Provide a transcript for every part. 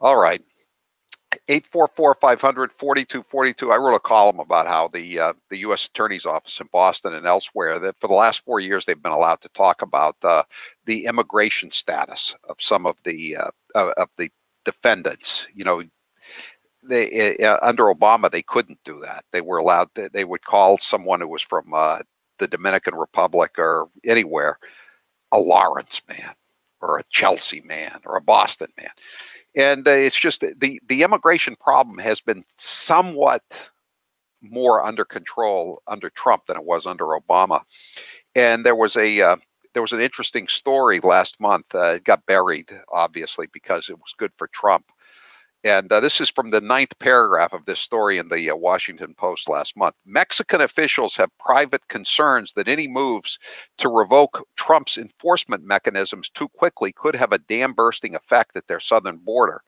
All right. 844-500-4242. I wrote a column about how the U.S. Attorney's Office in Boston and elsewhere, that for the last 4 years they've been allowed to talk about the immigration status of some of the defendants. They under Obama they couldn't do that. They were allowed. They would call someone who was from the Dominican Republic or anywhere a Lawrence man, or a Chelsea man, or a Boston man. And it's just the immigration problem has been somewhat more under control under Trump than it was under Obama. And there was an interesting story last month. It got buried, obviously, because it was good for Trump. And this is from the 9th paragraph of this story in the Washington Post last month. Mexican officials have private concerns that any moves to revoke Trump's enforcement mechanisms too quickly could have a dam-bursting effect at their southern border,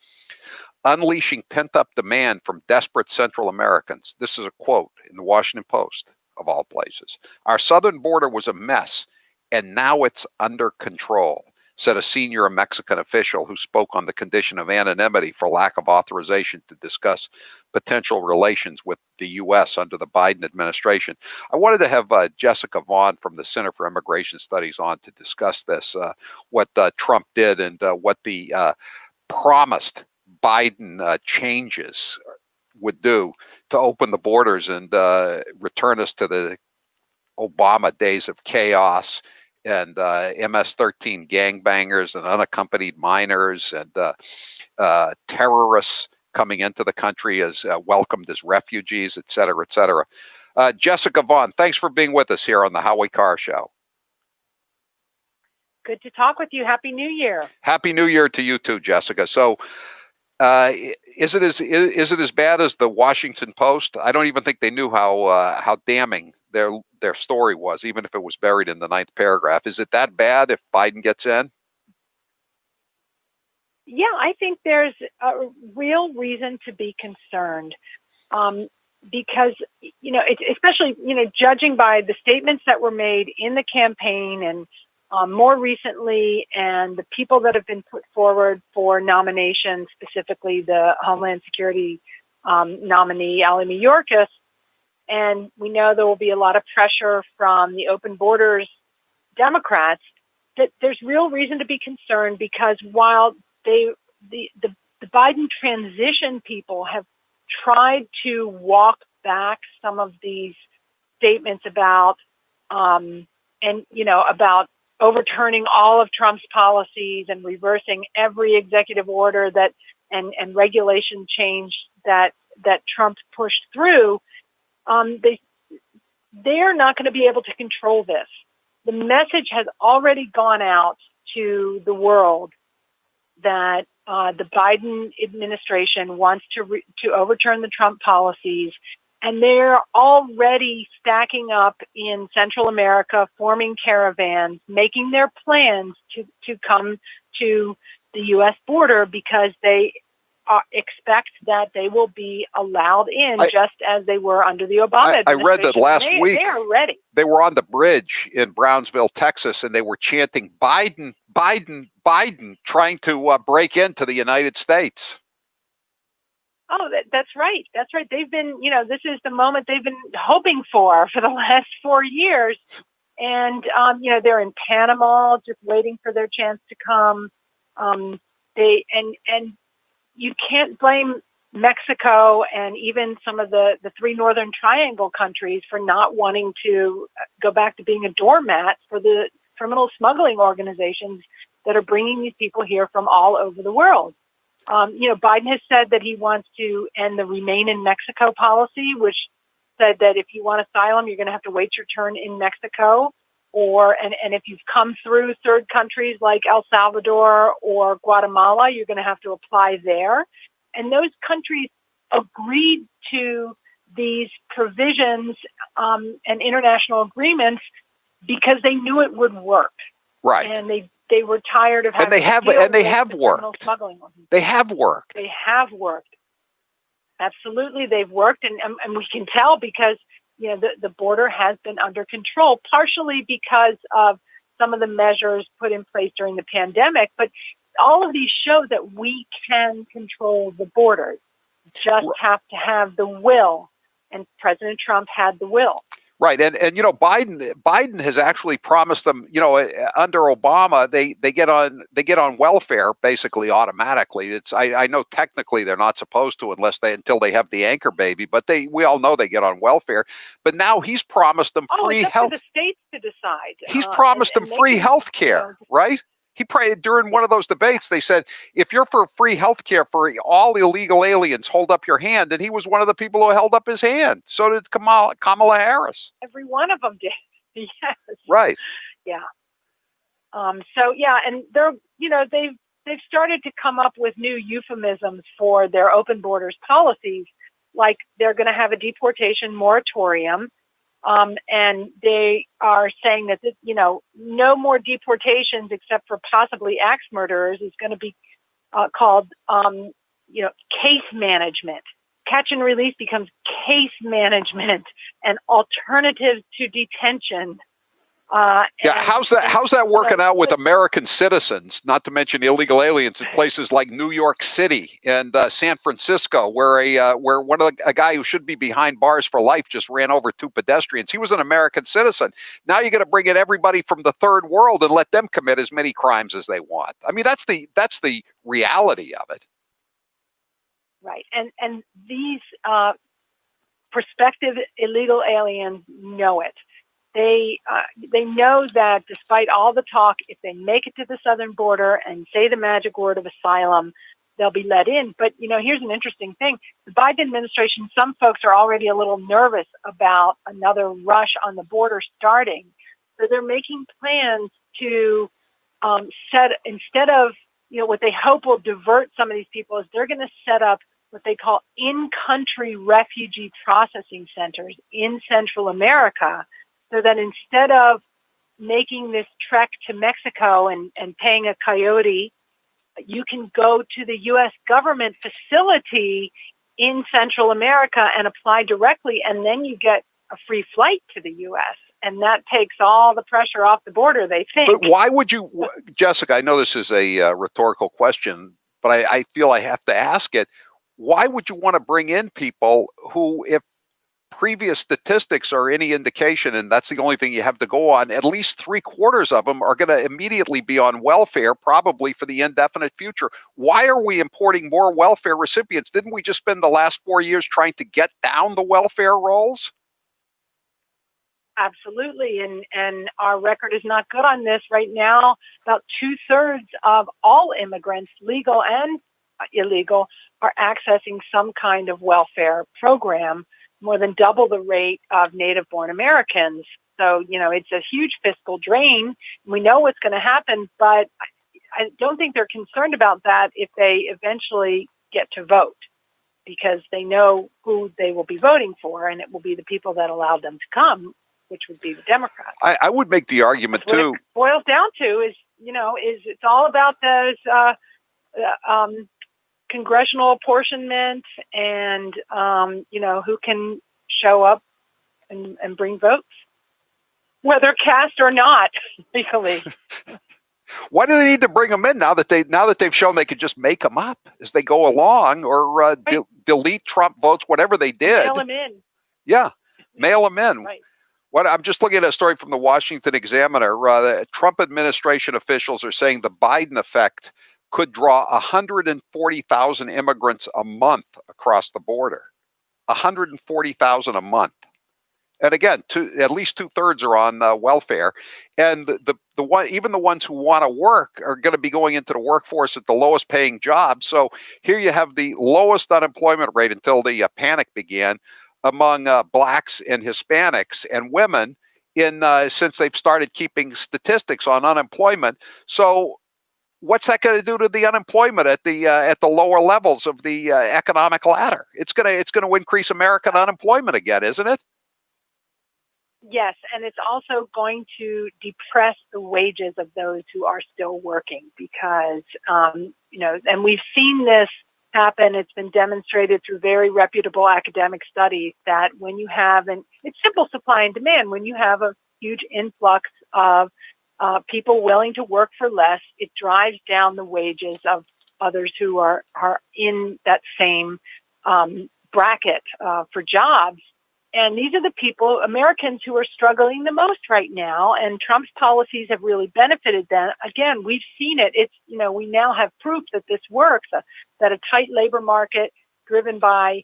unleashing pent-up demand from desperate Central Americans. This is a quote in the Washington Post, of all places. Our southern border was a mess, and now it's under control, said a senior Mexican official who spoke on the condition of anonymity for lack of authorization to discuss potential relations with the U.S. under the Biden administration. I wanted to have Jessica Vaughn from the Center for Immigration Studies on to discuss this, what Trump did and what the promised Biden changes would do to open the borders and return us to the Obama days of chaos and MS-13 gangbangers and unaccompanied minors and terrorists coming into the country as welcomed as refugees, et cetera, et cetera. Jessica Vaughn, thanks for being with us here on the Howie Carr Show. Good to talk with you. Happy New Year. Happy New Year to you too, Jessica. So is it as bad as the Washington Post? I don't even think they knew how damning their story was, even if it was buried in the 9th paragraph. Is it that bad if Biden gets in? Yeah, I think there's a real reason to be concerned because, especially, judging by the statements that were made in the campaign and more recently, and the people that have been put forward for nomination, specifically the Homeland Security nominee, Ali Mayorkas. And we know there will be a lot of pressure from the open borders Democrats, that there's real reason to be concerned, because while the Biden transition people have tried to walk back some of these statements about about overturning all of Trump's policies and reversing every executive order that and regulation change that Trump pushed through, they are not going to be able to control this. The message has already gone out to the world that the Biden administration wants to overturn the Trump policies, and they're already stacking up in Central America, forming caravans, making their plans to come to the U.S. border, because they expect that they will be allowed in, just as they were under the Obama administration. I read that last week. They are ready. They were on the bridge in Brownsville, Texas, and they were chanting "Biden, Biden, Biden," trying to break into the United States. Oh, that's right. That's right. They've been, this is the moment they've been hoping for the last 4 years. And, they're in Panama just waiting for their chance to come. And you can't blame Mexico and even some of the three Northern Triangle countries for not wanting to go back to being a doormat for the criminal smuggling organizations that are bringing these people here from all over the world. Biden has said that he wants to end the Remain in Mexico policy, which said that if you want asylum, you're going to have to wait your turn in Mexico, and if you've come through third countries like El Salvador or Guatemala, you're going to have to apply there. And those countries agreed to these provisions and international agreements because they knew it would work. Right. And they were tired of having they have worked. They have worked. They have worked. Absolutely, they've worked, and we can tell because the border has been under control, partially because of some of the measures put in place during the pandemic. But all of these show that we can control the borders. Just have to have the will, and President Trump had the will. Right, and Biden has actually promised them. Under Obama, they get on welfare basically automatically. I know technically they're not supposed to until they have the anchor baby, but we all know they get on welfare. But now he's promised them free health. It's up to the states to decide. He's promised them free health care, right? He prayed during one of those debates. They said, if you're for free health care for all illegal aliens, hold up your hand. And he was one of the people who held up his hand. So did Kamala Harris. Every one of them did. Yes. Right. Yeah. And they've started to come up with new euphemisms for their open borders policies, like they're going to have a deportation moratorium. And they are saying that, no more deportations except for possibly axe murderers is going to be called, case management. Catch and release becomes case management and alternatives to detention. How's that working out with American citizens, not to mention illegal aliens in places like New York City and San Francisco, where a guy who should be behind bars for life just ran over two pedestrians. He was an American citizen. Now you're going to bring in everybody from the third world and let them commit as many crimes as they want. I mean, that's the reality of it. Right, and these prospective illegal aliens know it. They know that despite all the talk, if they make it to the southern border and say the magic word of asylum, they'll be let in. But, here's an interesting thing. The Biden administration, some folks are already a little nervous about another rush on the border starting. So they're making plans to instead of, what they hope will divert some of these people, is they're going to set up what they call in-country refugee processing centers in Central America, so that instead of making this trek to Mexico and paying a coyote, you can go to the U.S. government facility in Central America and apply directly, and then you get a free flight to the U.S., and that takes all the pressure off the border, they think. But why would you, Jessica, I know this is a rhetorical question, but I feel I have to ask it. Why would you want to bring in people who, if previous statistics are any indication, and that's the only thing you have to go on, at least 3/4 of them are going to immediately be on welfare, probably for the indefinite future? Why are we importing more welfare recipients? Didn't we just spend the last 4 years trying to get down the welfare rolls? Absolutely. And our record is not good on this. Right now, about 2/3 of all immigrants, legal and illegal, are accessing some kind of welfare program, more than double the rate of native-born Americans. So, it's a huge fiscal drain. We know what's going to happen, but I don't think they're concerned about that if they eventually get to vote, because they know who they will be voting for, and it will be the people that allowed them to come, which would be the Democrats. I would make the argument, too. What it boils down to is it's all about those congressional apportionment and, who can show up and bring votes, whether cast or not, legally. Why do they need to bring them in now that they've shown they could just make them up as they go along, or delete Trump votes, whatever they did? Mail them in. Yeah, mail them in. Right. I'm just looking at a story from the Washington Examiner. The Trump administration officials are saying the Biden effect could draw 140,000 immigrants a month across the border. 140,000 a month. And again, at least 2/3 are on welfare. And even the ones who want to work are going to be going into the workforce at the lowest paying jobs. So here you have the lowest unemployment rate until the panic began among blacks and Hispanics and women since they've started keeping statistics on unemployment. So what's that going to do to the unemployment at the lower levels of the economic ladder? It's going to increase American unemployment again, isn't it? Yes, and it's also going to depress the wages of those who are still working, because and we've seen this happen. It's been demonstrated through very reputable academic studies that when you have, and it's simple supply and demand, when you have a huge influx of people willing to work for less. It drives down the wages of others who are in that same bracket for jobs. And these are the people, Americans, who are struggling the most right now. And Trump's policies have really benefited them. Again, we've seen it. It's, we now have proof that this works, that a tight labor market driven by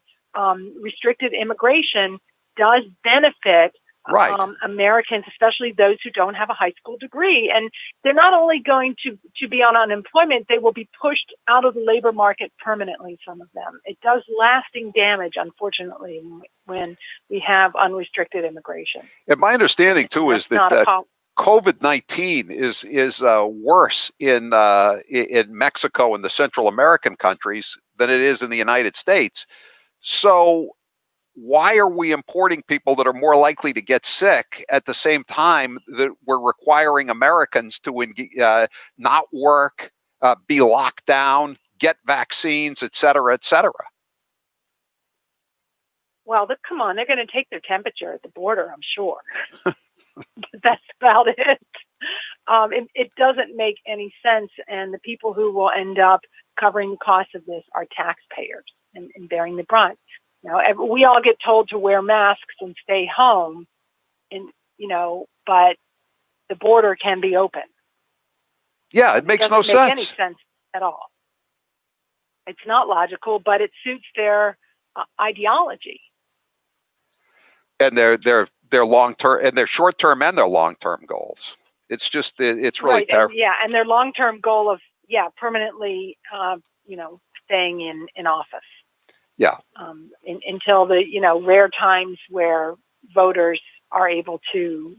restricted immigration does benefit Right. Americans, especially those who don't have a high school degree. And they're not only going to be on unemployment, they will be pushed out of the labor market permanently, some of them. It does lasting damage, unfortunately, when we have unrestricted immigration. And my understanding, too, is that COVID-19 is worse in Mexico and the Central American countries than it is in the United States. So why are we importing people that are more likely to get sick at the same time that we're requiring Americans to not work, be locked down, get vaccines, et cetera, et cetera? Well, come on, they're going to take their temperature at the border, I'm sure. That's about it. It doesn't make any sense, and the people who will end up covering the cost of this are taxpayers and bearing the brunt. We all get told to wear masks and stay home, but the border can be open. Yeah, it makes no sense. It doesn't make any sense at all. It's not logical, but it suits their ideology. And their long-term and their short-term and their long-term goals. It's just it's really right. terrible. And their long-term goal of permanently staying in office. Yeah. Until the rare times where voters are able to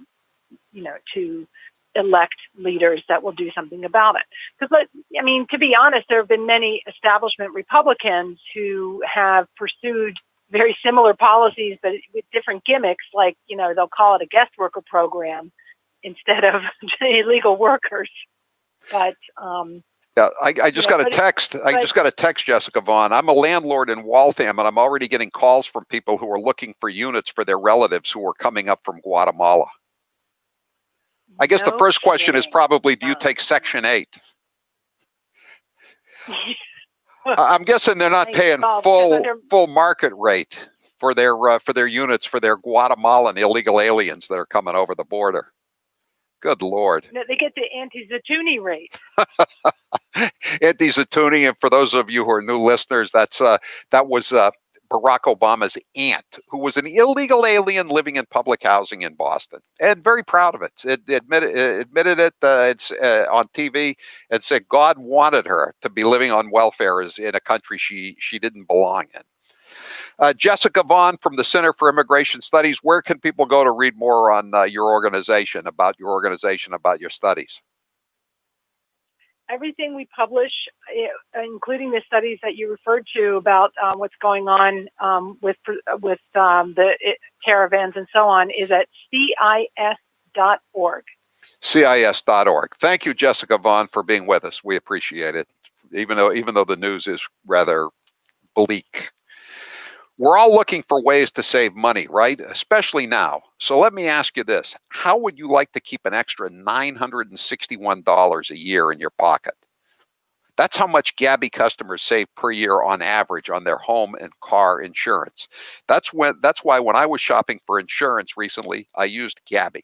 elect leaders that will do something about it. Because to be honest, there have been many establishment Republicans who have pursued very similar policies, but with different gimmicks. Like they'll call it a guest worker program instead of illegal workers. But yeah, I just got a text. I just got a text, Jessica Vaughn. I'm a landlord in Waltham, and I'm already getting calls from people who are looking for units for their relatives who are coming up from Guatemala. I guess the first question is probably, do you take Section 8? I'm guessing they're not paying full market rate for their units for their Guatemalan illegal aliens that are coming over the border. Good Lord. No, they get the anti-Zatuni rate. Anti-Zatuni, and for those of you who are new listeners, that was Barack Obama's aunt, who was an illegal alien living in public housing in Boston, and very proud of it. It admitted it. It's on TV, and said God wanted her to be living on welfare in a country she didn't belong in. Jessica Vaughn from the Center for Immigration Studies. Where can people go to read more on your organization, about your studies? Everything we publish, including the studies that you referred to about what's going on with the caravans and so on, is at CIS.org. CIS.org. Thank you, Jessica Vaughn, for being with us. We appreciate it, even though the news is rather bleak. We're all looking for ways to save money, right? Especially now. So let me ask you this. How would you like to keep an extra $961 a year in your pocket? That's how much Gabi customers save per year on average on their home and car insurance. That's why when I was shopping for insurance recently, I used Gabi.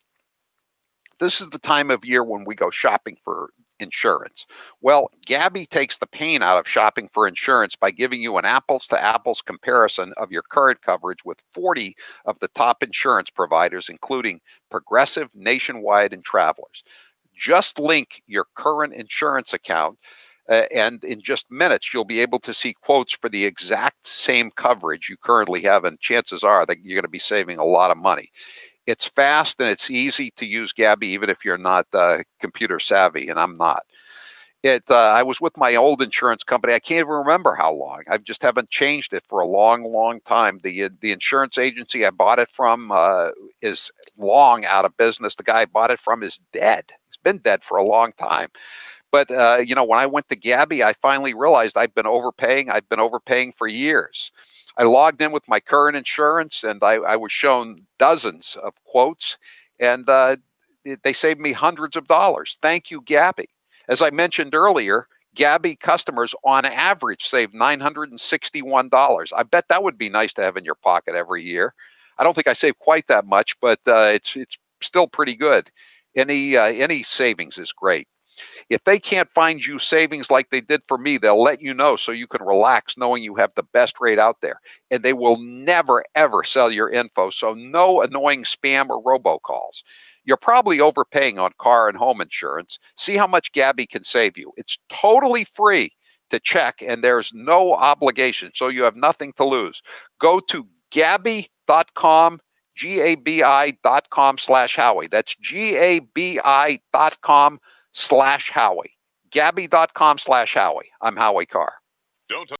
This is the time of year when we go shopping for insurance. Well, Gabi takes the pain out of shopping for insurance by giving you an apples-to-apples comparison of your current coverage with 40 of the top insurance providers, including Progressive, Nationwide, and Travelers. Just link your current insurance account, and in just minutes, you'll be able to see quotes for the exact same coverage you currently have, and chances are that you're going to be saving a lot of money. It's fast and it's easy to use Gabi, even if you're not computer savvy, and I'm not. I was with my old insurance company. I can't even remember how long. I just haven't changed it for a long, long time. The insurance agency I bought it from is long out of business. The guy I bought it from is dead. He's been dead for a long time. But when I went to Gabi, I finally realized I've been overpaying. I've been overpaying for years. I logged in with my current insurance, and I was shown dozens of quotes, and they saved me hundreds of dollars. Thank you, Gabby. As I mentioned earlier, Gabby customers on average save $961. I bet that would be nice to have in your pocket every year. I don't think I save quite that much, but it's still pretty good. Any savings is great. If they can't find you savings like they did for me, they'll let you know so you can relax knowing you have the best rate out there. And they will never, ever sell your info, so no annoying spam or robocalls. You're probably overpaying on car and home insurance. See how much Gabby can save you. It's totally free to check, and there's no obligation, so you have nothing to lose. Go to Gabi.com, GABI.com/Howie. That's GABI.com/Howie. Gabi.com/Howie. I'm Howie Carr. Don't